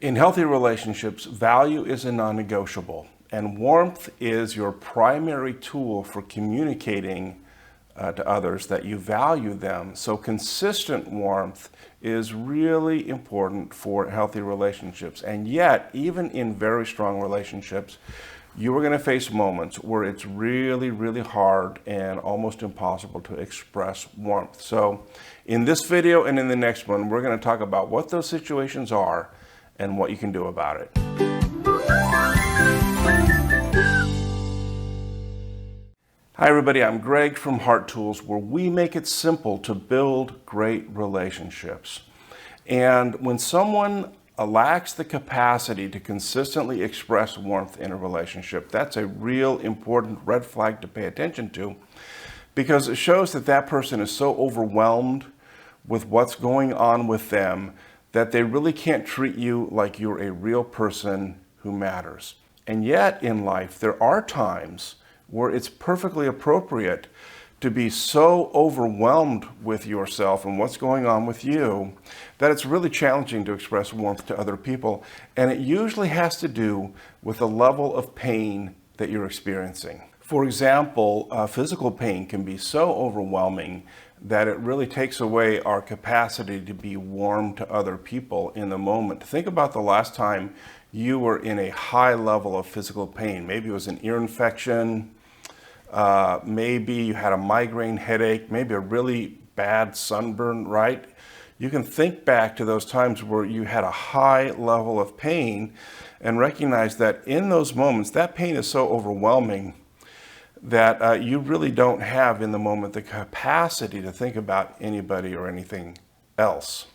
In healthy relationships, value is a non-negotiable, and warmth is your primary tool for communicating to others that you value them. So consistent warmth is really important for healthy relationships. And yet, even in very strong relationships, you are going to face moments where it's really, really hard and almost impossible to express warmth. So in this video and in the next one, we're going to talk about what those situations are and what you can do about it. Hi everybody, I'm Greg from Heart Tools, where we make it simple to build great relationships. And when someone lacks the capacity to consistently express warmth in a relationship, that's a real important red flag to pay attention to, because it shows that that person is so overwhelmed with what's going on with them that they really can't treat you like you're a real person who matters. And yet in life, there are times where it's perfectly appropriate to be so overwhelmed with yourself and what's going on with you that it's really challenging to express warmth to other people. And it usually has to do with the level of pain that you're experiencing. For example, physical pain can be so overwhelming that it really takes away our capacity to be warm to other people in the moment. Think about the last time you were in a high level of physical pain. Maybe it was an ear infection, maybe you had a migraine headache, maybe a really bad sunburn, right? You can think back to those times where you had a high level of pain and recognize that in those moments, that pain is so overwhelming that you really don't have in the moment the capacity to think about anybody or anything else.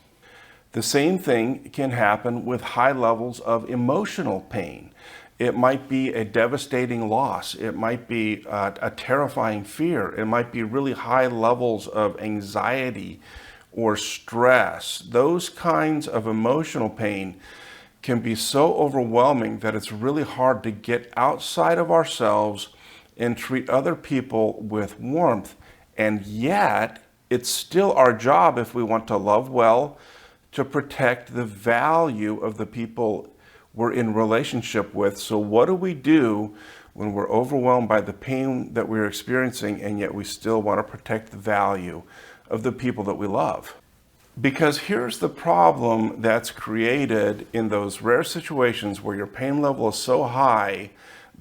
The same thing can happen with high levels of emotional pain. It might be a devastating loss. It might be a terrifying fear. It might be really high levels of anxiety or stress. Those kinds of emotional pain can be so overwhelming that it's really hard to get outside of ourselves and treat other people with warmth. And yet, it's still our job, if we want to love well, to protect the value of the people we're in relationship with. So what do we do when we're overwhelmed by the pain that we're experiencing, and yet we still want to protect the value of the people that we love? Because here's the problem that's created in those rare situations where your pain level is so high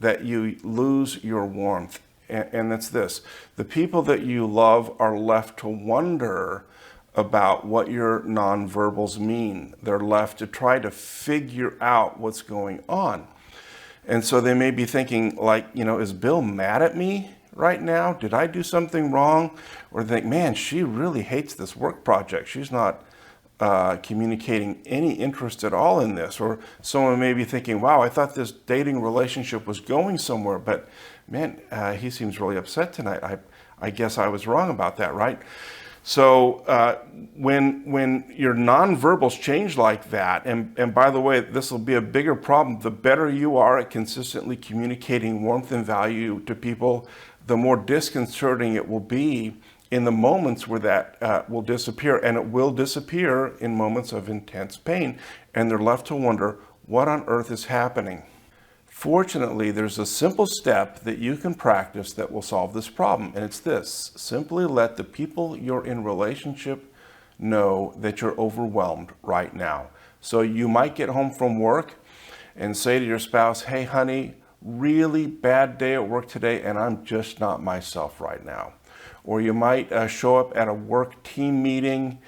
that you lose your warmth. And it's this: the people that you love are left to wonder about what your nonverbals mean. They're left to try to figure out what's going on. And so they may be thinking like, is Bill mad at me right now? Did I do something wrong? Or they think, man, she really hates this work project. She's not communicating any interest at all in this. Or someone may be thinking, wow, I thought this dating relationship was going somewhere, but man, he seems really upset tonight. I guess I was wrong about that, right? So when your nonverbals change like that, and by the way, this will be a bigger problem, the better you are at consistently communicating warmth and value to people, the more disconcerting it will be in the moments where that will disappear. And it will disappear in moments of intense pain. And they're left to wonder, what on earth is happening? Fortunately, there's a simple step that you can practice that will solve this problem. And it's this: simply let the people you're in relationship know that you're overwhelmed right now. So you might get home from work and say to your spouse, hey honey, really bad day at work today, and I'm just not myself right now. Or you might show up at a work team meeting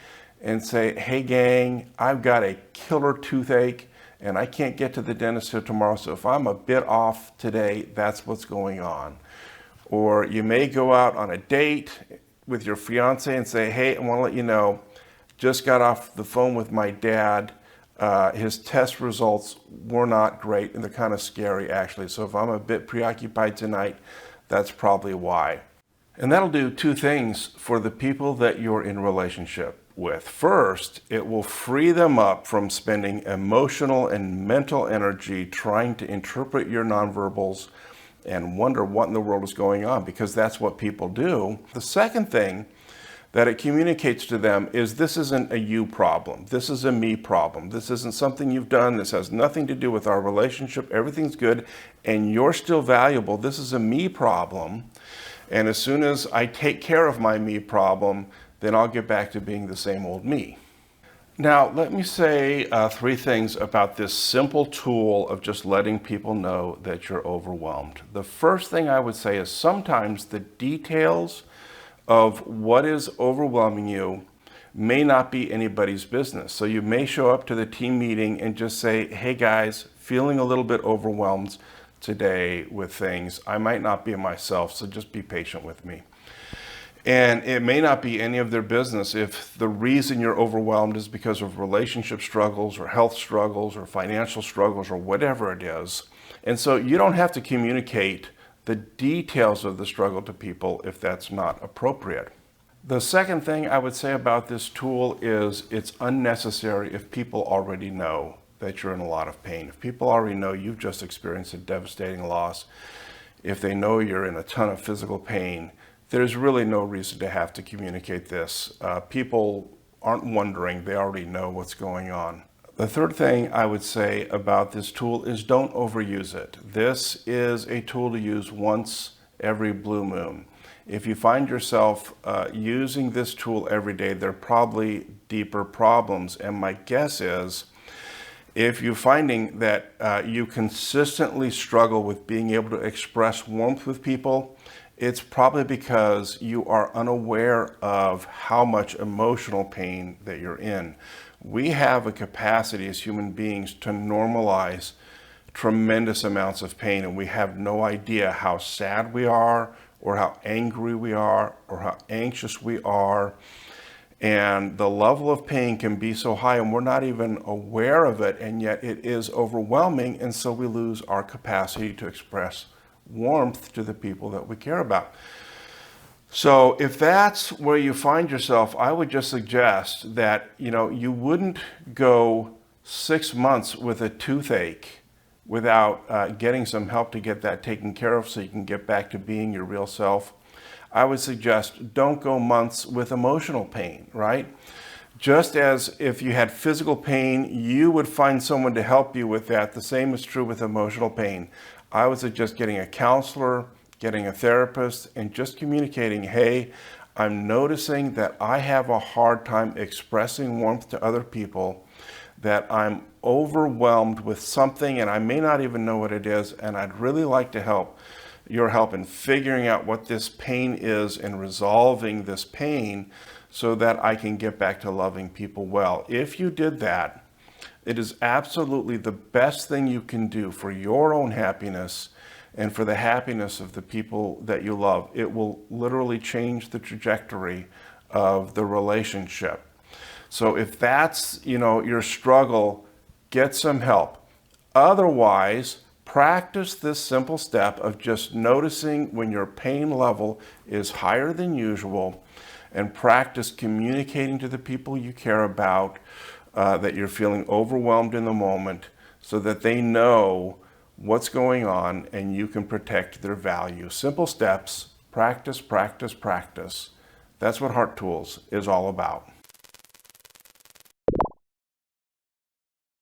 and say, hey gang, I've got a killer toothache and I can't get to the dentist till tomorrow, so if I'm a bit off today, that's what's going on. Or you may go out on a date with your fiance and say, hey, I want to let you know, just got off the phone with my dad. His test results were not great, and they're kind of scary actually. So if I'm a bit preoccupied tonight, that's probably why. And that'll do two things for the people that you're in relationship with. First, it will free them up from spending emotional and mental energy trying to interpret your nonverbals and wonder what in the world is going on, because that's what people do. The second thing that it communicates to them is this isn't a you problem. This is a me problem. This isn't something you've done. This has nothing to do with our relationship. Everything's good and you're still valuable. This is a me problem. And as soon as I take care of my me problem, then I'll get back to being the same old me. Now, let me say 3 things about this simple tool of just letting people know that you're overwhelmed. The first thing I would say is sometimes the details of what is overwhelming you may not be anybody's business. So you may show up to the team meeting and just say, hey guys, feeling a little bit overwhelmed today with things. I might not be myself, so just be patient with me. And it may not be any of their business if the reason you're overwhelmed is because of relationship struggles or health struggles or financial struggles or whatever it is. And so you don't have to communicate the details of the struggle to people if that's not appropriate. The second thing I would say about this tool is it's unnecessary if people already know that you're in a lot of pain. If people already know you've just experienced a devastating loss, if they know you're in a ton of physical pain, there's really no reason to have to communicate this. People aren't wondering, they already know what's going on. The third thing I would say about this tool is don't overuse it. This is a tool to use once every blue moon. If you find yourself using this tool every day, there are probably deeper problems. And my guess is, if you're finding that you consistently struggle with being able to express warmth with people, it's probably because you are unaware of how much emotional pain that you're in. We have a capacity as human beings to normalize tremendous amounts of pain, and we have no idea how sad we are, or how angry we are, or how anxious we are. And the level of pain can be so high and we're not even aware of it, and yet it is overwhelming, and so we lose our capacity to express warmth to the people that we care about. So if that's where you find yourself, I would just suggest that you wouldn't go 6 months with a toothache without getting some help to get that taken care of so you can get back to being your real self. I would suggest don't go months with emotional pain, right? Just as if you had physical pain, you would find someone to help you with that. The same is true with emotional pain. I would suggest getting a counselor, getting a therapist, and just communicating, hey, I'm noticing that I have a hard time expressing warmth to other people, that I'm overwhelmed with something and I may not even know what it is, and I'd really like to your help in figuring out what this pain is and resolving this pain so that I can get back to loving people well. If you did that, it is absolutely the best thing you can do for your own happiness and for the happiness of the people that you love. It will literally change the trajectory of the relationship. So if that's, your struggle, get some help. Otherwise, practice this simple step of just noticing when your pain level is higher than usual, and practice communicating to the people you care about that you're feeling overwhelmed in the moment so that they know what's going on and you can protect their value. Simple steps, practice, practice, practice. That's what Heart Tools is all about.